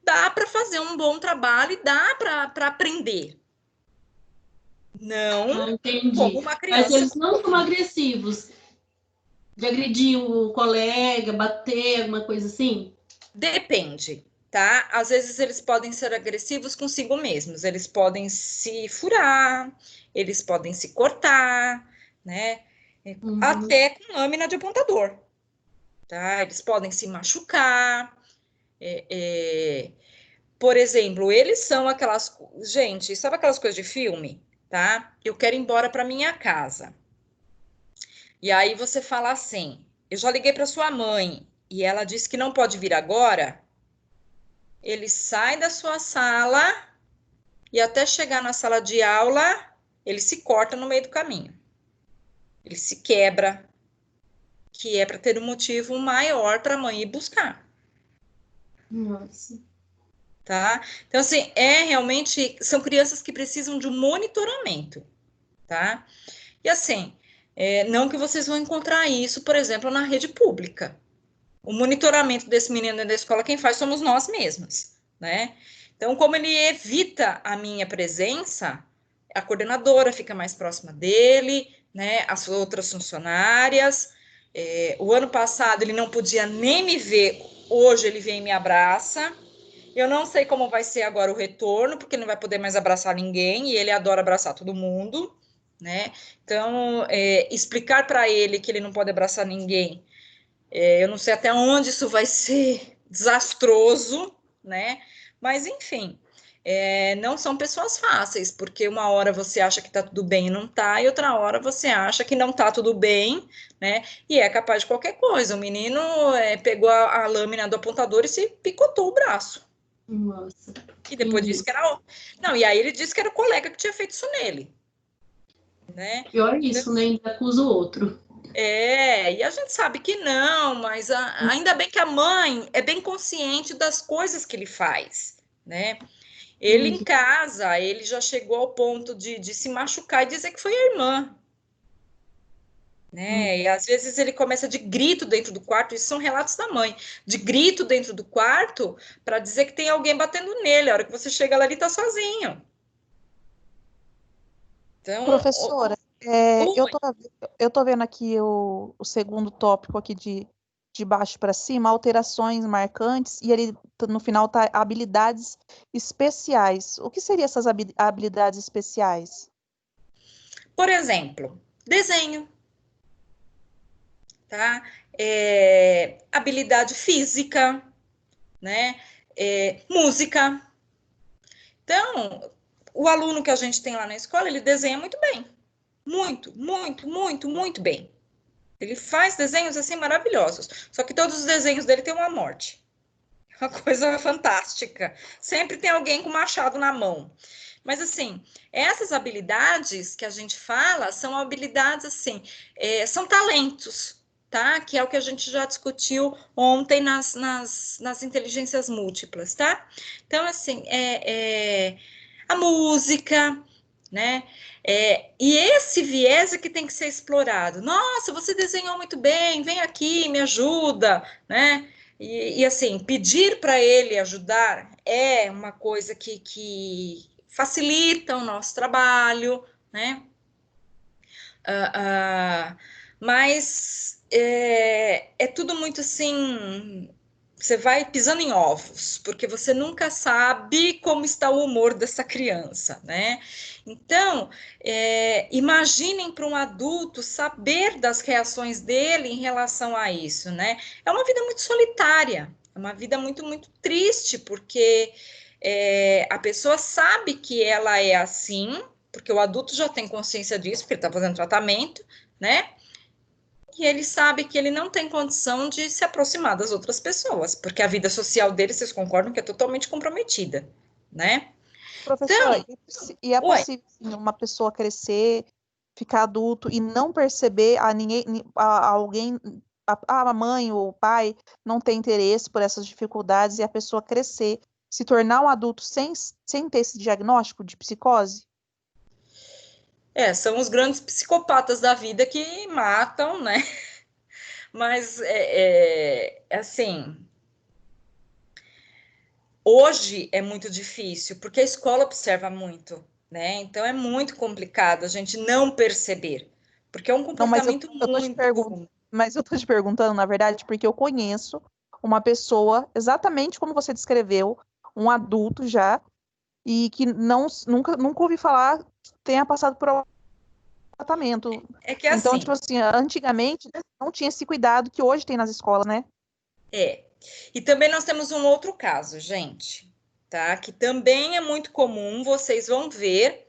Dá para fazer um bom trabalho e dá para aprender. Não como Entendi. uma Mas criança. eles não são agressivos, de agredir o colega, bater, alguma coisa assim? Depende, tá? Às vezes eles podem ser agressivos consigo mesmos, eles podem se furar, eles podem se cortar, né? Uhum. Até com lâmina de apontador, tá? Eles podem se machucar. Por exemplo, eles são aquelas. Gente, sabe aquelas coisas de filme, tá? Eu quero ir embora para minha casa. E aí você fala assim: eu já liguei para sua mãe e ela disse que não pode vir agora. Ele sai da sua sala e até chegar na sala de aula, ele se corta no meio do caminho. Ele se quebra, que é para ter um motivo maior para a mãe ir buscar. Nossa. tá? Então, assim, realmente, são crianças que precisam de um monitoramento, tá? E assim, não que vocês vão encontrar isso, por exemplo, na rede pública. O monitoramento desse menino dentro da escola, quem faz somos nós mesmas, né? Então, como ele evita a minha presença, a coordenadora fica mais próxima dele, né? As outras funcionárias. O ano passado ele não podia nem me ver, hoje ele vem e me abraça. Eu não sei como vai ser agora o retorno, porque ele não vai poder mais abraçar ninguém, e ele adora abraçar todo mundo, né? Então, explicar para ele que ele não pode abraçar ninguém, eu não sei até onde isso vai ser desastroso, né? Mas, enfim, não são pessoas fáceis, porque uma hora você acha que tá tudo bem e não tá, e outra hora você acha que não tá tudo bem, né? E é capaz de qualquer coisa. O menino pegou a lâmina do apontador e se picotou o braço. Nossa. E depois disse que era. Não, e aí ele disse que era o colega que tinha feito isso nele. Né? Pior isso, né? Ainda acusa o outro. E a gente sabe que não, mas ainda bem que a mãe é bem consciente das coisas que ele faz, né? Ele em casa, ele já chegou ao ponto de se machucar e dizer que foi a irmã, né? E às vezes ele começa de grito dentro do quarto, isso são relatos da mãe, de grito dentro do quarto para dizer que tem alguém batendo nele, a hora que você chega lá ele tá sozinho. Então, Professora, eu tô vendo aqui o segundo tópico aqui de baixo para cima, alterações marcantes, e ele no final tá habilidades especiais. O que seriam essas habilidades especiais? por exemplo, desenho, tá? Habilidade física, né? Música. Então, o aluno que a gente tem lá na escola, ele desenha muito bem. Muito, muito, muito, muito bem. Ele faz desenhos assim maravilhosos. Só que todos os desenhos dele têm uma morte. Uma coisa fantástica. Sempre tem alguém com machado na mão. Mas, assim, essas habilidades que a gente fala são habilidades, assim, são talentos, tá? Que é o que a gente já discutiu ontem nas inteligências múltiplas, tá? Então, assim, a música, né? E esse viés é que tem que ser explorado. Nossa, você desenhou muito bem, vem aqui, me ajuda, né? E assim, pedir para ele ajudar é uma coisa que facilita o nosso trabalho, né? Mas é tudo muito assim. Você vai pisando em ovos, porque você nunca sabe como está o humor dessa criança, né? Então, imaginem para um adulto saber das reações dele em relação a isso, né? É uma vida muito solitária, é uma vida muito, muito triste, porque a pessoa sabe que ela é assim, porque o adulto já tem consciência disso, porque ele está fazendo tratamento, né? E ele sabe que ele não tem condição de se aproximar das outras pessoas, porque a vida social dele, vocês concordam, que é totalmente comprometida, né? Professora, Então, e é oi, possível assim, uma pessoa crescer, ficar adulto e não perceber alguém, a mãe ou o pai não ter interesse por essas dificuldades e a pessoa crescer, se tornar um adulto sem ter esse diagnóstico de psicose? são os grandes psicopatas da vida que matam, né? Mas, assim, hoje é muito difícil, porque a escola observa muito, né? Então é muito complicado a gente não perceber, porque é um Não, mas comportamento eu tô te perguntando, muito. mas eu tô te perguntando, na verdade, porque eu conheço uma pessoa, exatamente como você descreveu, um adulto já, e que nunca ouvi falar que tenha passado por algum tratamento. É que é Então, tipo assim, assim, antigamente não tinha esse cuidado que hoje tem nas escolas, né? é. E também nós temos um outro caso, gente, tá? Que também é muito comum, vocês vão ver.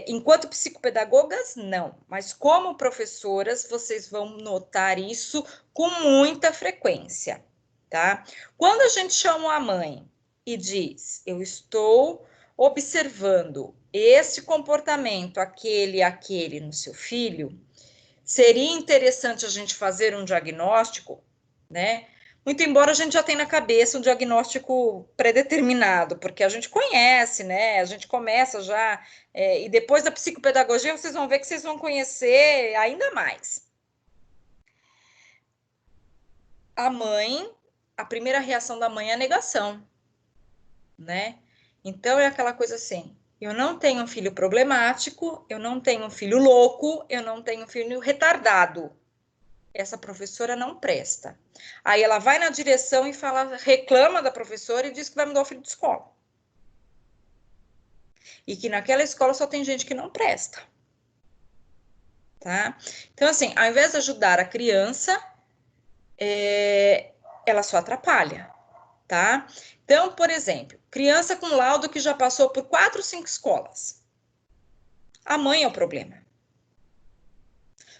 Enquanto psicopedagogas, não, mas como professoras, vocês vão notar isso com muita frequência, tá? Quando a gente chama a mãe e diz, eu estou observando esse comportamento, aquele no seu filho, seria interessante a gente fazer um diagnóstico, né? Muito embora a gente já tenha na cabeça um diagnóstico pré-determinado, porque a gente conhece, né? A gente começa já, e depois da psicopedagogia vocês vão ver que vocês vão conhecer ainda mais. A mãe, a primeira reação da mãe é a negação, né? Então é aquela coisa assim, eu não tenho um filho problemático, eu não tenho um filho louco, eu não tenho um filho retardado. Essa professora não presta. Aí ela vai na direção e fala, reclama da professora e diz que vai mudar o filho de escola. E que naquela escola só tem gente que não presta. Tá? Então, assim, ao invés de ajudar a criança, ela só atrapalha, tá? Então, por exemplo, criança com laudo que já passou por 4, 5 escolas. A mãe é o problema.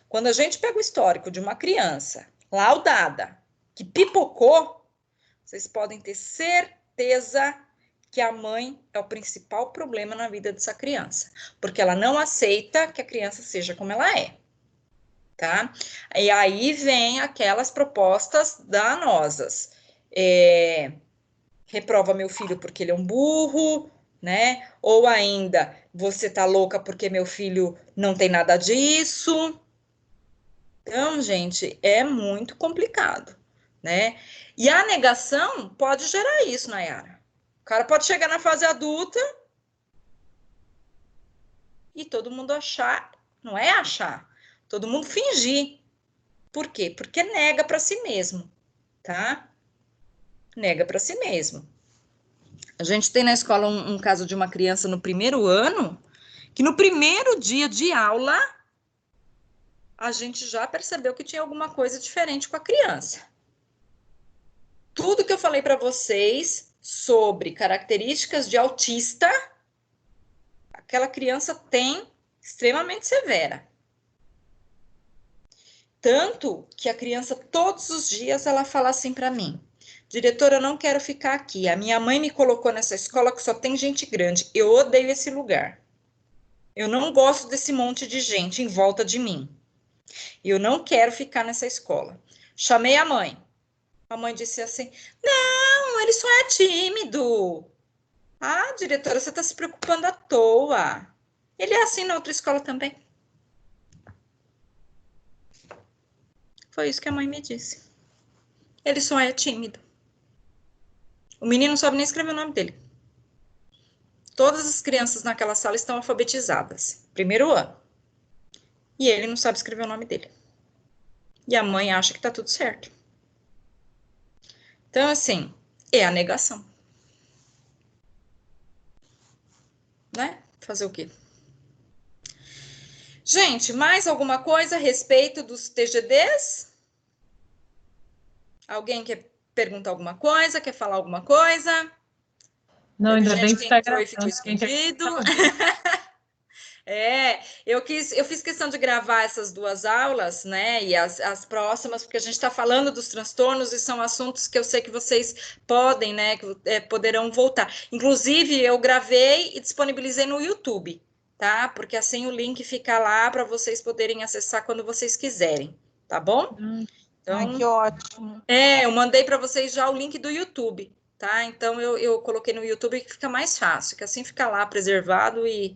Quando a gente pega o histórico de uma criança laudada, que pipocou, vocês podem ter certeza que a mãe é o principal problema na vida dessa criança, porque ela não aceita que a criança seja como ela é, tá? E aí vem aquelas propostas danosas. Reprova meu filho porque ele é um burro, né? Ou ainda, você tá louca porque meu filho não tem nada disso. Então, gente, é muito complicado, né? E a negação pode gerar isso, Nayara. O cara pode chegar na fase adulta e todo mundo achar, não é achar, todo mundo fingir. Por quê? Porque nega para si mesmo, tá? Nega para si mesmo. A gente tem na escola um caso de uma criança no primeiro ano, que no primeiro dia de aula, a gente já percebeu que tinha alguma coisa diferente com a criança. Tudo que eu falei para vocês sobre características de autista, aquela criança tem extremamente severa. Tanto que a criança, todos os dias, ela fala assim para mim, diretora, eu não quero ficar aqui. A minha mãe me colocou nessa escola que só tem gente grande. Eu odeio esse lugar. Eu não gosto desse monte de gente em volta de mim. Eu não quero ficar nessa escola. Chamei a mãe. A mãe disse assim, não, ele só é tímido. Ah, diretora, você está se preocupando à toa. Ele é assim na outra escola também. Foi isso que a mãe me disse. Ele só é tímido. O menino não sabe nem escrever o nome dele. Todas as crianças naquela sala estão alfabetizadas. Primeiro ano. E ele não sabe escrever o nome dele. E a mãe acha que tá tudo certo. Então, assim, é a negação. Né? Fazer o quê? Gente, mais alguma coisa a respeito dos TGDs? Alguém quer perguntar alguma coisa? Quer falar alguma coisa? Não, ainda bem que está entrou e ficou escondido. Eu fiz questão de gravar essas 2 aulas, né, e as próximas, porque a gente está falando dos transtornos e são assuntos que eu sei que vocês podem, né, que poderão voltar. Inclusive, eu gravei e disponibilizei no YouTube, tá? Porque assim o link fica lá para vocês poderem acessar quando vocês quiserem, tá bom? Então, ai, que ótimo. Eu mandei para vocês já o link do YouTube, tá? Então, eu coloquei no YouTube que fica mais fácil, que assim fica lá preservado e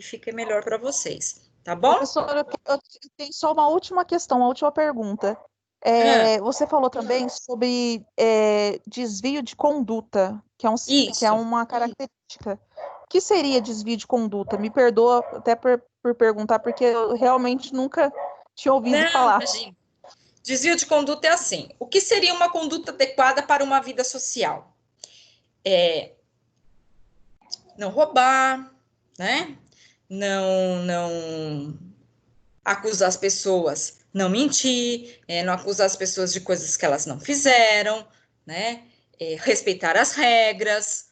fica melhor para vocês, tá bom? Professora, eu tenho só uma última questão, uma última pergunta. Você falou também sobre desvio de conduta, que é uma característica. O que seria desvio de conduta? Me perdoa até por perguntar, porque eu realmente nunca tinha ouvido falar. Imagina. Desvio de conduta é assim. O que seria uma conduta adequada para uma vida social? Não roubar, né? Não acusar as pessoas, não mentir, não acusar as pessoas de coisas que elas não fizeram, né? Respeitar as regras,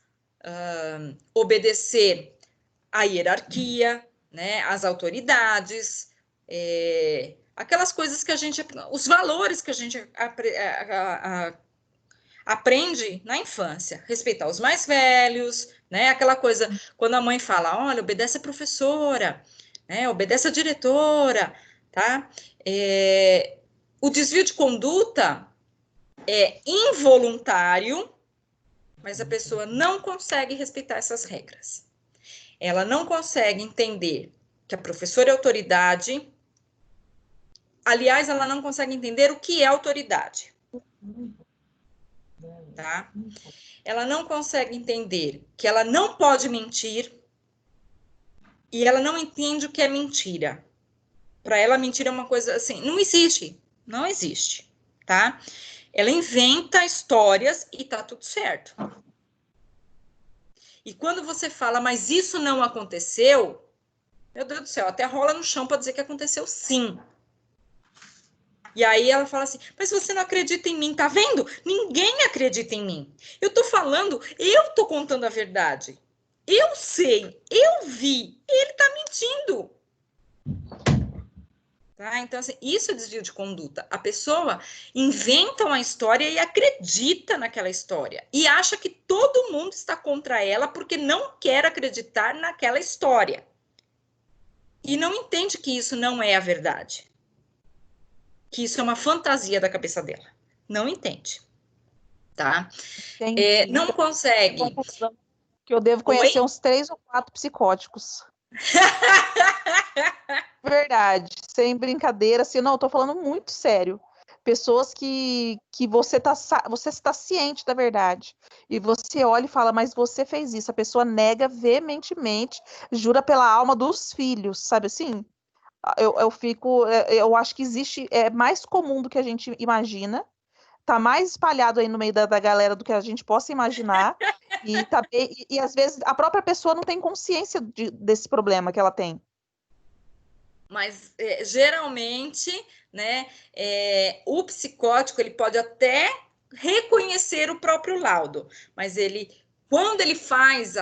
obedecer à hierarquia, né? Às autoridades, aquelas coisas que a gente, os valores que a gente aprende na infância, respeitar os mais velhos, né? Aquela coisa, quando a mãe fala, olha, obedece a professora, né? Obedece a diretora, tá? O desvio de conduta é involuntário, mas a pessoa não consegue respeitar essas regras. Ela não consegue entender que a professora é autoridade. Aliás, ela não consegue entender o que é autoridade. Tá? Ela não consegue entender que ela não pode mentir e ela não entende o que é mentira. Para ela, mentira é uma coisa assim, não existe, não existe, tá? Ela inventa histórias e tá tudo certo. E quando você fala, mas isso não aconteceu, meu Deus do céu, até rola no chão para dizer que aconteceu sim. E aí ela fala assim, mas você não acredita em mim, tá vendo? Ninguém acredita em mim. Eu tô falando, eu tô contando a verdade. Eu sei, eu vi, ele tá mentindo. Tá? Então, assim, isso é desvio de conduta. A pessoa inventa uma história e acredita naquela história. E acha que todo mundo está contra ela porque não quer acreditar naquela história. E não entende que isso não é a verdade. Que isso é uma fantasia da cabeça dela. Não entende. Tá? Não consegue. Que eu devo conhecer Oi? uns 3 ou 4 psicóticos. Verdade, sem brincadeira, assim, não, eu tô falando muito sério. Pessoas que você está ciente da verdade. E você olha e fala, mas você fez isso. A pessoa nega veementemente, jura pela alma dos filhos, sabe assim? Eu acho que existe, é mais comum do que a gente imagina, tá mais espalhado aí no meio da galera do que a gente possa imaginar, e às vezes a própria pessoa não tem consciência desse problema que ela tem. Mas geralmente, né, o psicótico ele pode até reconhecer o próprio laudo, mas quando ele faz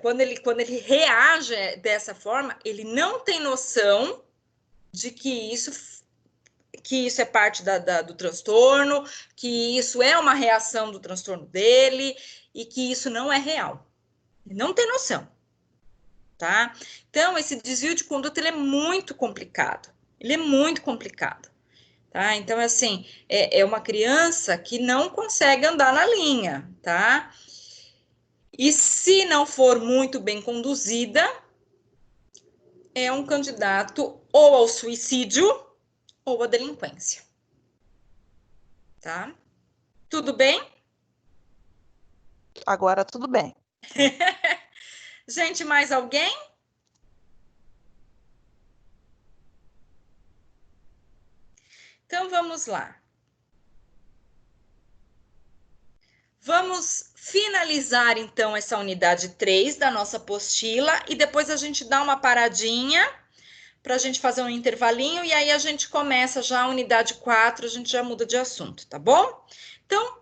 quando ele reage dessa forma, ele não tem noção de que isso é parte do transtorno, que isso é uma reação do transtorno dele e que isso não é real. Ele não tem noção. Tá? Então, esse desvio de conduta ele é muito complicado. Ele é muito complicado. Tá? Então, assim, é uma criança que não consegue andar na linha, tá? E se não for muito bem conduzida, é um candidato ou ao suicídio ou à delinquência. Tá? Tudo bem? Agora tudo bem. Gente, mais alguém? Então, vamos lá. Vamos finalizar, então, essa unidade 3 da nossa apostila e depois a gente dá uma paradinha para a gente fazer um intervalinho e aí a gente começa já a unidade 4, a gente já muda de assunto, tá bom? Então,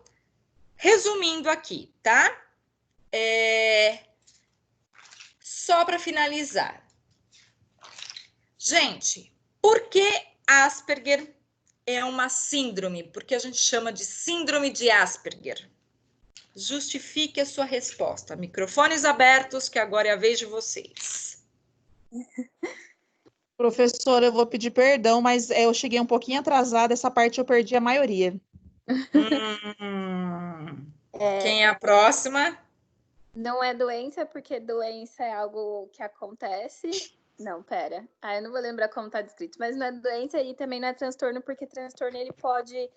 resumindo aqui, tá? Só para finalizar. Gente, por que Asperger é uma síndrome? Porque a gente chama de síndrome de Asperger. Justifique a sua resposta. Microfones abertos, que agora é a vez de vocês. Professora, eu vou pedir perdão, mas eu cheguei um pouquinho atrasada, essa parte eu perdi a maioria. Quem é a próxima? Não é doença, porque doença é algo que acontece. Não, pera. Eu não vou lembrar como tá descrito. Mas não é doença e também não é transtorno, porque transtorno ele pode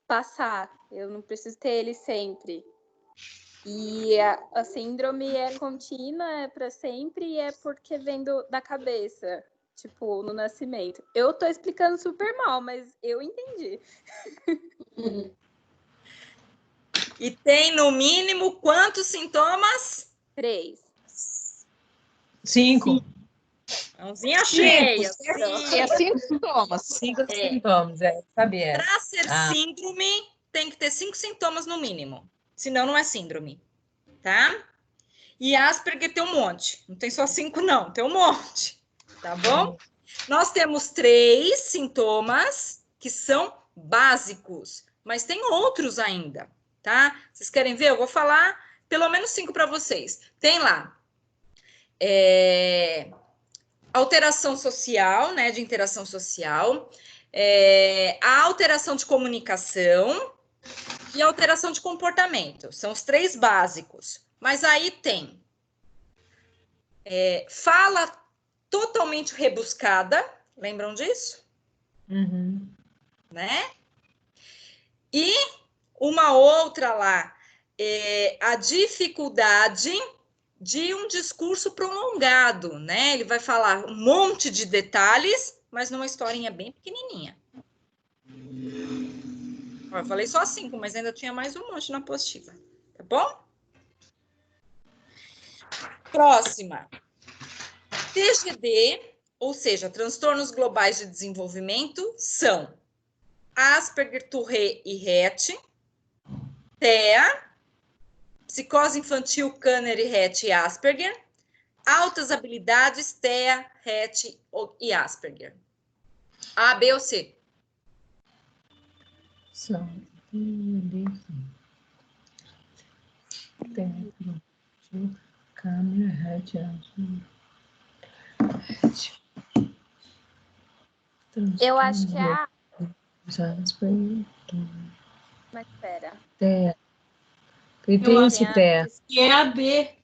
passar. Eu não preciso ter ele sempre. E a síndrome é contínua, é para sempre, e é porque vem da cabeça, tipo, no nascimento. Eu tô explicando super mal, mas eu entendi. E tem, no mínimo, quantos sintomas? 3. 5. Mãozinha cheia. É 5 sintomas. 5 sintomas, sabia. Para ser síndrome, tem que ter 5 sintomas no mínimo. Senão, não é síndrome. Tá? E Asperger tem um monte. Não tem só 5, não. Tem um monte. Tá bom? Nós temos 3 sintomas que são básicos. Mas tem outros ainda. Tá? Vocês querem ver? Eu vou falar pelo menos 5 para vocês. Tem lá. Alteração social, né? De interação social. A alteração de comunicação. e alteração de comportamento. São os 3 básicos. Mas aí tem fala totalmente rebuscada, lembram disso? Uhum. Né? E uma outra lá, a dificuldade de um discurso prolongado, né? Ele vai falar um monte de detalhes, mas numa historinha bem pequenininha. Eu falei só 5, mas ainda tinha mais um monte na apostila, tá bom? Próxima. TGD, ou seja, transtornos globais de desenvolvimento, são Asperger, Tourette e Rett, TEA, psicose infantil, Kanner e Rett e Asperger, altas habilidades, TEA, Rett e Asperger. A, B ou C? São. Eu acho que é a... Mas espera. TEA. E tem esse TEA. E é a B.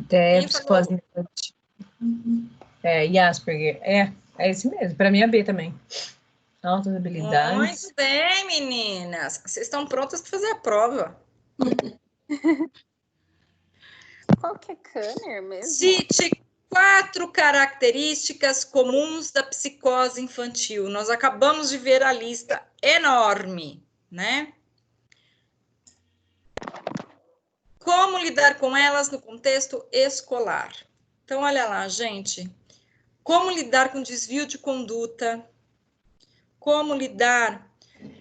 TEA, psicose infantil. E Asperger. É esse mesmo. Para mim é B também. Altas habilidades. Muito bem, meninas. Vocês estão prontas para fazer a prova. Qual que é Kanner mesmo? Cite 4 características comuns da psicose infantil. Nós acabamos de ver a lista enorme, né? Como lidar com elas no contexto escolar? Então, olha lá, gente. Como lidar com desvio de conduta? Como lidar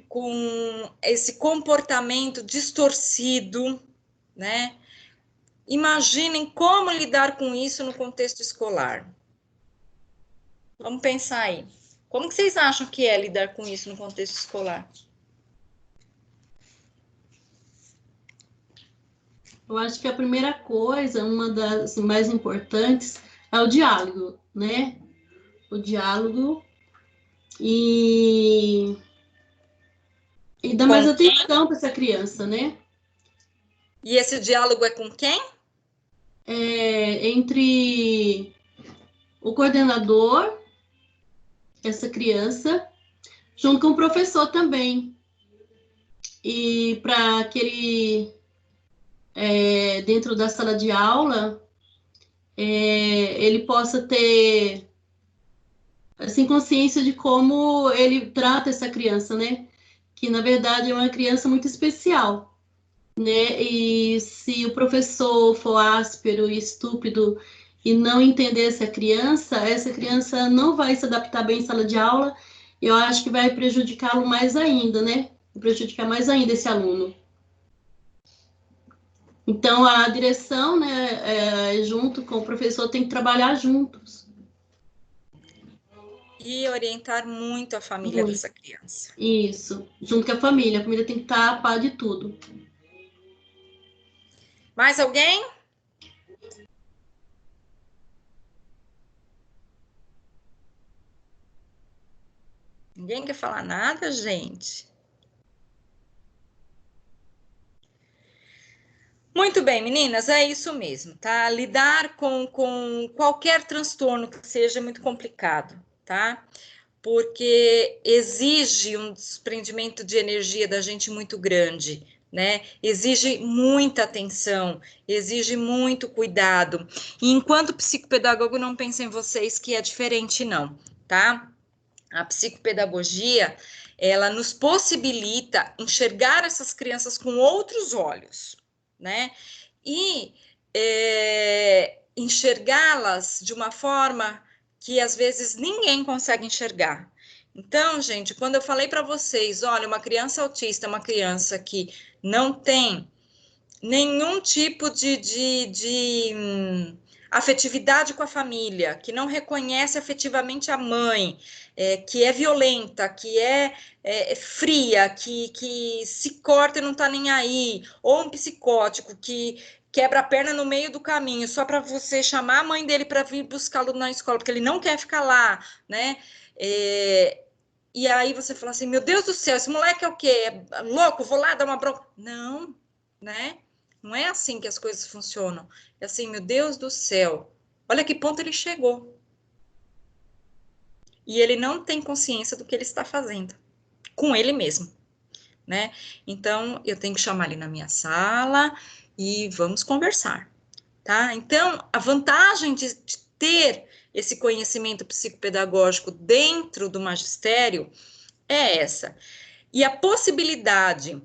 com esse comportamento distorcido, né? Imaginem como lidar com isso no contexto escolar. Vamos pensar aí. Como que vocês acham que é lidar com isso no contexto escolar? Eu acho que a primeira coisa, uma das mais importantes, é o diálogo, né? O diálogo e dar mais atenção para essa criança, né? E esse diálogo é com quem? Entre o coordenador, essa criança, junto com o professor também. E para que ele, dentro da sala de aula, ele possa ter assim, consciência de como ele trata essa criança, né? Que, na verdade, é uma criança muito especial, né? E se o professor for áspero e estúpido e não entender essa criança não vai se adaptar bem em sala de aula, eu acho que vai prejudicá-lo mais ainda, né? Prejudicar mais ainda esse aluno. Então, a direção, né, junto com o professor, tem que trabalhar juntos. E orientar muito a família dessa criança. Isso, junto com a família tem que estar a par de tudo. Mais alguém? Ninguém quer falar nada, gente? Muito bem, meninas, é isso mesmo, tá? Lidar com qualquer transtorno que seja muito complicado, tá? Porque exige um desprendimento de energia da gente muito grande, né? Exige muita atenção, exige muito cuidado. E enquanto psicopedagogo, não pensem em vocês que é diferente, não, tá? A psicopedagogia, ela nos possibilita enxergar essas crianças com outros olhos, né? E enxergá-las de uma forma que às vezes ninguém consegue enxergar. Então, gente, quando eu falei para vocês, olha, uma criança autista é uma criança que não tem nenhum tipo de afetividade com a família, que não reconhece afetivamente a mãe, que é violenta, que é fria, que se corta e não está nem aí, ou um psicótico que quebra a perna no meio do caminho, só para você chamar a mãe dele para vir buscá-lo na escola, porque ele não quer ficar lá, né? e aí você fala assim, meu Deus do céu, esse moleque é o quê? É louco, vou lá dar uma bronca. Não, né? Não é assim que as coisas funcionam. É assim, meu Deus do céu, olha que ponto ele chegou. E ele não tem consciência do que ele está fazendo, com ele mesmo, né? Então, eu tenho que chamar ele na minha sala e vamos conversar, tá? Então, a vantagem de ter esse conhecimento psicopedagógico dentro do magistério é essa. E a possibilidade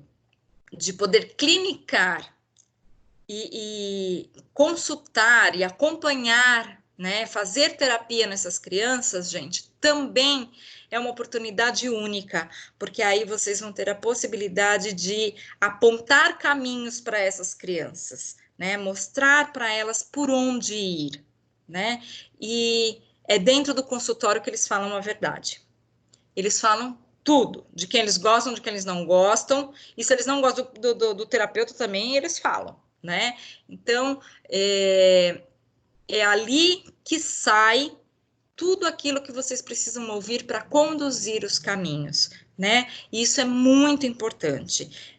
de poder clinicar e consultar e acompanhar, né, fazer terapia nessas crianças, gente, também é uma oportunidade única, porque aí vocês vão ter a possibilidade de apontar caminhos para essas crianças, né, mostrar para elas por onde ir, né, e é dentro do consultório que eles falam a verdade. Eles falam tudo, de quem eles gostam, de quem eles não gostam, e se eles não gostam do terapeuta também, eles falam, né? Então, é ali que sai tudo aquilo que vocês precisam ouvir para conduzir os caminhos, né? E isso é muito importante.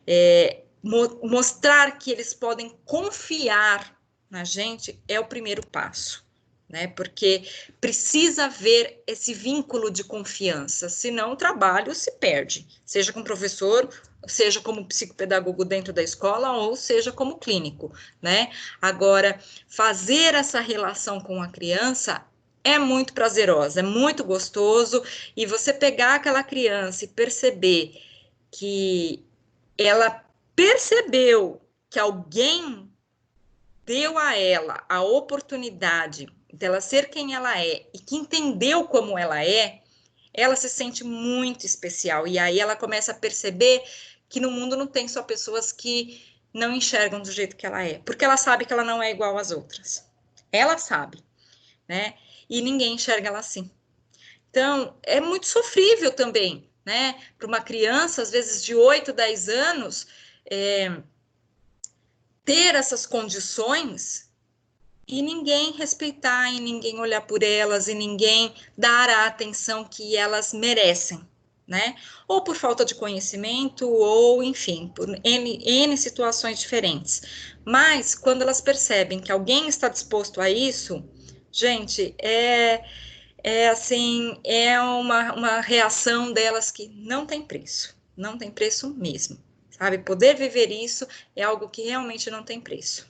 Mostrar que eles podem confiar na gente é o primeiro passo, né? Porque precisa haver esse vínculo de confiança, senão o trabalho se perde, seja com o professor, seja como psicopedagogo dentro da escola, ou seja como clínico, né? Agora, fazer essa relação com a criança é muito prazerosa, é muito gostoso, e você pegar aquela criança e perceber que ela percebeu que alguém deu a ela a oportunidade dela ser quem ela é e que entendeu como ela se sente muito especial. E aí ela começa a perceber que no mundo não tem só pessoas que não enxergam do jeito que ela é, porque ela sabe que ela não é igual às outras. Ela sabe, né? E ninguém enxerga ela assim. Então, é muito sofrível também, né? Para uma criança, às vezes de 8, 10 anos, ter essas condições e ninguém respeitar, e ninguém olhar por elas, e ninguém dar a atenção que elas merecem, né? Ou por falta de conhecimento, ou enfim, por N situações diferentes. Mas, quando elas percebem que alguém está disposto a isso, gente, assim, é uma reação delas que não tem preço mesmo, sabe? Poder viver isso é algo que realmente não tem preço.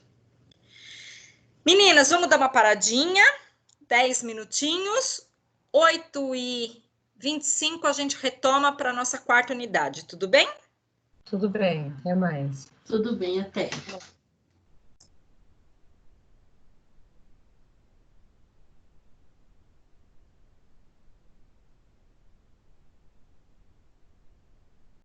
Meninas, vamos dar uma paradinha, 10 minutinhos, 8h25 a gente retoma para a nossa quarta unidade, tudo bem? Tudo bem, até mais. Tudo bem, até.